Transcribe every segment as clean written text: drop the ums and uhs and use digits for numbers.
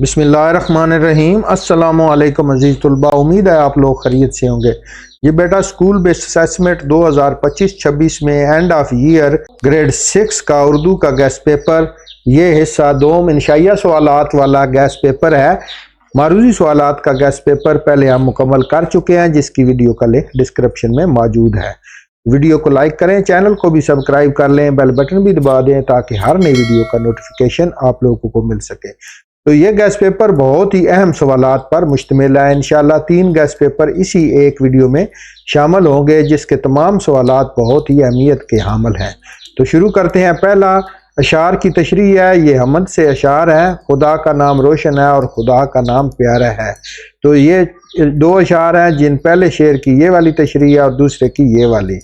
बिस्मिल्लाहिर्रहमानिर्रहीम। अस्सलाम वालेकुम अजीज तलबा, उम्मीद है आप लोग खैरियत से होंगे। ये बेटा स्कूल बेस्ड असेसमेंट 2025-26 में एंड ऑफ ईयर ग्रेड 6 का उर्दू का गेस्ट पेपर, ये हिस्सा दोम इंशाइया सवालात वाला गेस्ट पेपर है। मारूजी सवालात का गेस्ट पेपर पहले हम मुकम्मल कर चुके हैं, जिसकी वीडियो का लिंक डिस्क्रिप्शन में मौजूद है। वीडियो को लाइक करें, चैनल को भी सब्सक्राइब कर लें, बेल बटन भी दबा दें ताकि हर नई वीडियो का नोटिफिकेशन आप लोगों को मिल सके। तो ये गेस्ट पेपर बहुत ही अहम सवालात पर मुश्तमिल है। इंशाल्लाह 3 गेस्ट पेपर इसी एक वीडियो में शामिल होंगे, जिसके तमाम सवालात बहुत ही अहमियत के हामिल हैं। तो शुरू करते हैं। पहला अशार की तशरीह है। ये हमद से अशार है। खुदा का नाम रोशन है और खुदा का नाम प्यारा है। तो ये 2 अशार हैं, जिन पहले शेर की ये वाली तशरीह है और दूसरे की ये वाली।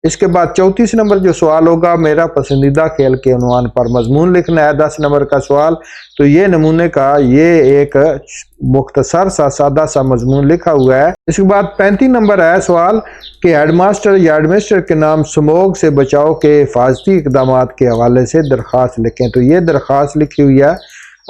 इसके बाद 34 नंबर जो सवाल होगा, मेरा पसंदीदा खेल के उन्वान पर मजमून लिखना है। 10 नंबर का सवाल, तो ये नमूने का ये एक मुख्तसर सा सादा सा मजमून लिखा हुआ है। इसके बाद 35 नंबर है सवाल कि हेडमास्टर या हेडमिस्टर के नाम स्मोग से बचाव के हिफाजती इकदाम के हवाले से दरख्वास्त लिखें। तो ये दरख्वास्त लिखी हुई है,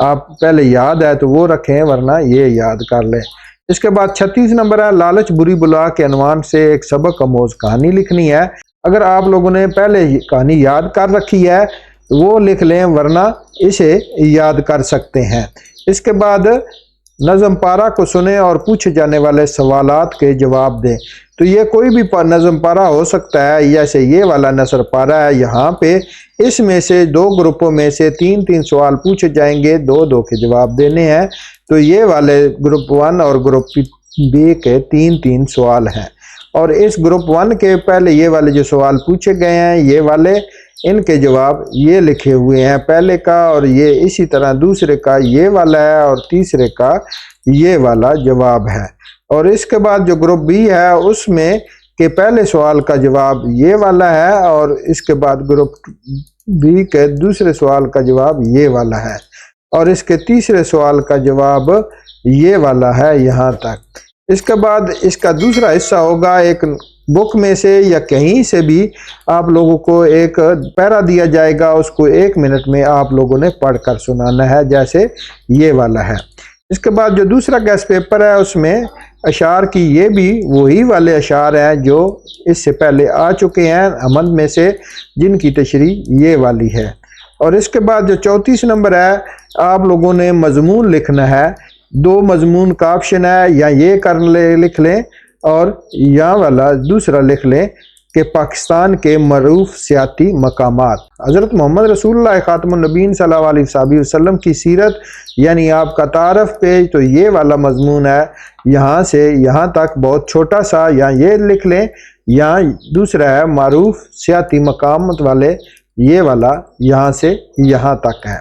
आप पहले याद है तो वो रखें, वरना ये याद कर लें। इसके बाद 36 नंबर है, लालच बुरी बुला के अनवान से एक सबक आमोज कहानी लिखनी है। अगर आप लोगों ने पहले कहानी याद कर रखी है वो लिख लें, वरना इसे याद कर सकते हैं। इसके बाद नज़म पारा को सुने और पूछे जाने वाले सवालात के जवाब दें। तो ये कोई भी नज़म पारा हो सकता है, जैसे ये वाला नसर पारा है। यहाँ पे इसमें से 2 ग्रुपों में से 3-3 सवाल पूछे जाएंगे, 2-2 के जवाब देने हैं। तो ये वाले ग्रुप 1 और ग्रुप बी के 3-3 सवाल हैं। और इस ग्रुप 1 के पहले ये वाले जो सवाल पूछे गए हैं, ये वाले, इनके जवाब ये लिखे हुए हैं पहले का, और ये इसी तरह दूसरे का ये वाला है और तीसरे का ये वाला जवाब है। और इसके बाद जो ग्रुप बी है उसमें के पहले सवाल का जवाब ये वाला है, और इसके बाद ग्रुप बी के दूसरे सवाल का जवाब ये वाला है, और इसके तीसरे सवाल का जवाब ये वाला है यहाँ तक। इसके बाद इसका दूसरा हिस्सा होगा, एक बुक में से या कहीं से भी आप लोगों को एक पैरा दिया जाएगा, उसको 1 मिनट में आप लोगों ने पढ़कर सुनाना है, जैसे ये वाला है। इसके बाद जो दूसरा गेस्ट पेपर है उसमें अशार की ये भी वही वाले अशार हैं जो इससे पहले आ चुके हैं हमद में से, जिनकी तशरीह ये वाली है। और इसके बाद जो 34 नंबर है, आप लोगों ने मजमून लिखना है। 2 मजमून का ऑप्शन है, या ये कर लिख लें और यहाँ वाला दूसरा लिख लें कि पाकिस्तान के मरूफ सियाती मकामात। हज़रत मोहम्मद रसूलुल्लाह खातमुन नबीन सल्लल्लाहु अलैहि वसल्लम की सीरत यानी आपका तारफ़ पेज। तो ये वाला मजमून है, यहाँ से यहाँ तक बहुत छोटा सा, या ये लिख लें, या दूसरा है मरूफ सियाती मकामत वाले, ये वाला यहाँ से यहाँ तक है।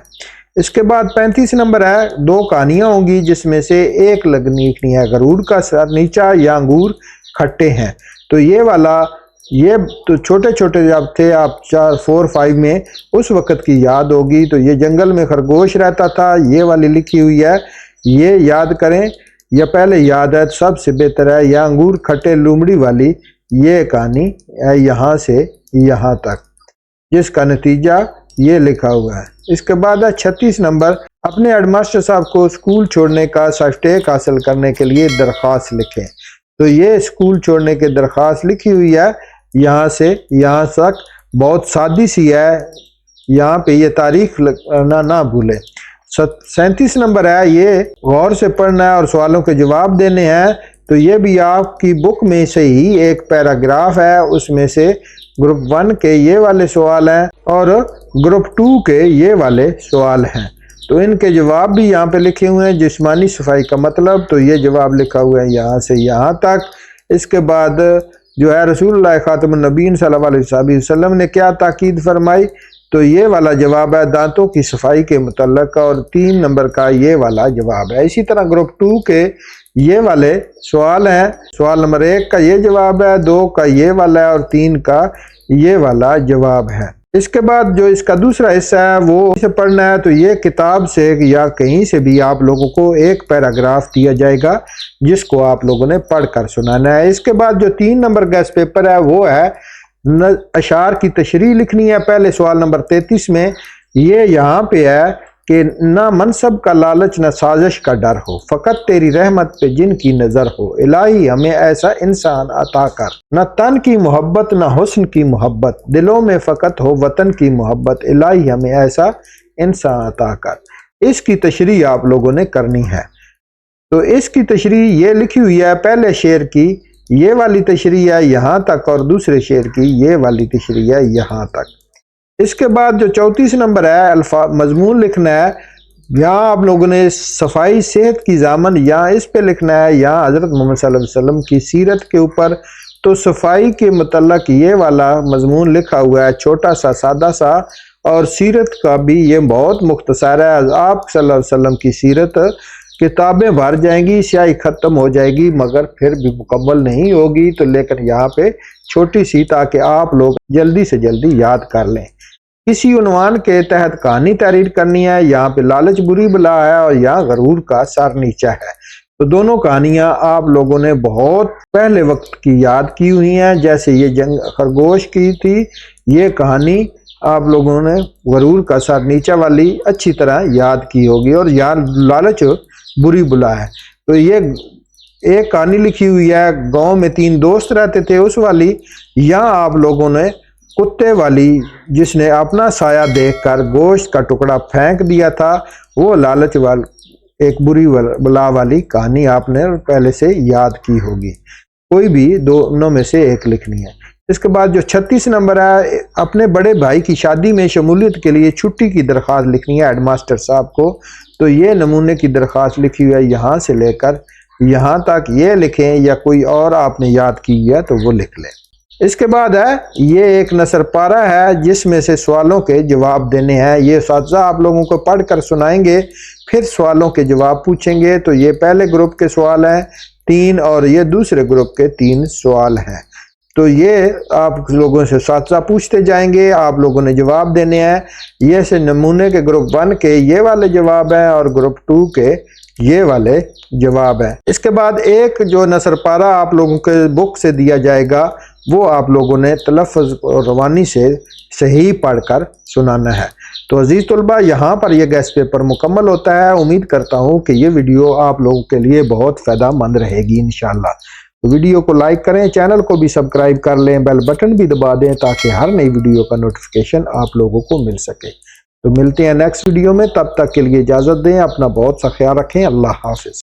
इसके बाद 35 नंबर है, 2 कहानियाँ होंगी जिसमें से एक लिखनी है गरूर का सर नीचा या अंगूर खट्टे हैं। तो ये वाला, ये तो छोटे छोटे जब थे आप 4-4-5 में, उस वक़्त की याद होगी। तो ये जंगल में खरगोश रहता था, ये वाली लिखी हुई है, ये याद करें, या पहले याद है तो सबसे बेहतर है। या अंगूर खट्टे लूमड़ी वाली ये कहानी है यहाँ से यहाँ तक, जिसका नतीजा ये लिखा हुआ है। इसके बाद है 36 नंबर, अपने हेडमास्टर साहब को स्कूल छोड़ने का सर्टिफिकेट हासिल करने के लिए दरख्वास्त लिखें। तो ये स्कूल छोड़ने की दरख्वास्त लिखी हुई है, यहाँ से यहाँ तक बहुत सादी सी है, यहाँ पे ये तारीख ना भूलें। 37 नंबर है, ये गौर से पढ़ना है और सवालों के जवाब देने हैं। तो ये भी आपकी बुक में से ही एक पैराग्राफ है, उसमें से ग्रुप 1 के ये वाले सवाल हैं और ग्रुप 2 के ये वाले सवाल हैं। तो इनके जवाब भी यहाँ पे लिखे हुए हैं। जिस्मानी सफाई का मतलब, तो ये जवाब लिखा हुआ है यहाँ से यहाँ तक। इसके बाद जो है रसूलुल्लाह खातमुन नबीन सल्लल्लाहु अलैहि वसल्लम ने क्या ताकीद फरमाई, तो ये वाला जवाब है दांतों की सफाई के मुतल्लक, और 3 नंबर का ये वाला जवाब है। इसी तरह ग्रुप 2 के ये वाले सवाल हैं। सवाल नंबर 1 का ये जवाब है, 2 का ये वाला है और 3 का ये वाला जवाब है। इसके बाद जो इसका दूसरा हिस्सा है वो इसे पढ़ना है। तो ये किताब से या कहीं से भी आप लोगों को एक पैराग्राफ दिया जाएगा, जिसको आप लोगों ने पढ़कर सुनाना है। इसके बाद जो 3 नंबर गेस्ट पेपर है वो है अशार की तशरीह लिखनी है। पहले सवाल नंबर 33 में ये यहाँ पे है کہ نہ منصب کا لالچ نہ سازش کا ڈر ہو، فقط تیری رحمت پہ جن کی نظر ہو، الہی ہمیں ایسا انسان عطا کر، نہ تن کی محبت نہ حسن کی محبت، دلوں میں فقط ہو وطن کی محبت، الہی ہمیں ایسا انسان عطا کر۔ اس کی تشریح آپ لوگوں نے کرنی ہے۔ تو اس کی تشریح یہ لکھی ہوئی ہے، پہلے شعر کی یہ والی تشریح ہے یہاں تک، اور دوسرے شعر کی یہ والی تشریح ہے یہاں تک۔ اس کے بعد جو 34 نمبر ہے مضمون لکھنا ہے، یہاں آپ لوگوں نے صفائی صحت کی ضامن یہاں اس پہ لکھنا ہے، یہاں حضرت محمد صلی اللہ علیہ وسلم کی سیرت کے اوپر۔ تو صفائی کے متعلق یہ والا مضمون لکھا ہوا ہے، چھوٹا سا سادہ سا، اور سیرت کا بھی یہ بہت مختصر ہے۔ آپ صلی اللہ علیہ وسلم کی سیرت کتابیں بھر جائیں گی، سیاہی ختم ہو جائے گی، مگر پھر بھی مکمل نہیں ہوگی، تو لیکن یہاں پہ چھوٹی سی تاکہ آپ لوگ جلدی سے جلدی یاد کر لیں۔ کسی عنوان کے تحت کہانی تحریر کرنی ہے، یہاں پہ لالچ بری بلا ہے اور یہاں غرور کا سر نیچا ہے۔ تو دونوں کہانیاں آپ لوگوں نے بہت پہلے وقت کی یاد کی ہوئی ہیں، جیسے یہ جنگ خرگوش کی تھی، یہ کہانی آپ لوگوں نے غرور کا سر نیچا والی اچھی طرح یاد کی ہوگی، اور یہاں لالچ بری بلا ہے۔ تو یہ ایک کہانی لکھی ہوئی ہے، گاؤں میں 3 دوست رہتے تھے، اس والی۔ یہاں آپ لوگوں نے کتے والی، جس نے اپنا سایہ دیکھ کر گوشت کا ٹکڑا پھینک دیا تھا، وہ لالچ ایک بری بلا والی کہانی آپ نے پہلے سے یاد کی ہوگی۔ کوئی بھی دونوں میں سے ایک لکھنی ہے۔ اس کے بعد جو 36 نمبر ہے، اپنے بڑے بھائی کی شادی میں شمولیت کے لیے چھٹی کی درخواست لکھنی ہے ہیڈ ماسٹر صاحب کو۔ تو یہ نمونے کی درخواست لکھی ہوئی ہے، یہاں سے لے کر یہاں تک یہ لکھیں، یا کوئی اور آپ نے یاد کی ہے تو وہ لکھ لیں۔ اس کے بعد ہے یہ ایک نثر پارہ ہے، جس میں سے سوالوں کے جواب دینے ہیں۔ یہ اساتذہ آپ لوگوں کو پڑھ کر سنائیں گے، پھر سوالوں کے جواب پوچھیں گے۔ تو یہ پہلے گروپ کے سوال ہیں 3، اور یہ دوسرے گروپ کے 3 سوال ہیں۔ تو یہ آپ لوگوں سے اساتذہ پوچھتے جائیں گے، آپ لوگوں نے جواب دینے ہیں۔ یہ سے نمونے کے گروپ 1 کے یہ والے جواب ہیں، اور گروپ 2 کے یہ والے جواب ہیں۔ اس کے بعد ایک جو نثر پارہ آپ لوگوں کے بک سے دیا جائے گا، وہ آپ لوگوں نے تلفظ اور روانی سے صحیح پڑھ کر سنانا ہے۔ تو عزیز طلبہ، یہاں پر یہ گیسٹ پیپر مکمل ہوتا ہے۔ امید کرتا ہوں کہ یہ ویڈیو آپ لوگوں کے لیے بہت فائدہ مند رہے گی انشاءاللہ۔ تو ویڈیو کو لائک کریں، چینل کو بھی سبسکرائب کر لیں، بیل بٹن بھی دبا دیں تاکہ ہر نئی ویڈیو کا نوٹیفیکیشن آپ لوگوں کو مل سکے۔ تو ملتے ہیں نیکسٹ ویڈیو میں، تب تک کے لیے اجازت دیں، اپنا بہت سا خیال رکھیں، اللہ حافظ۔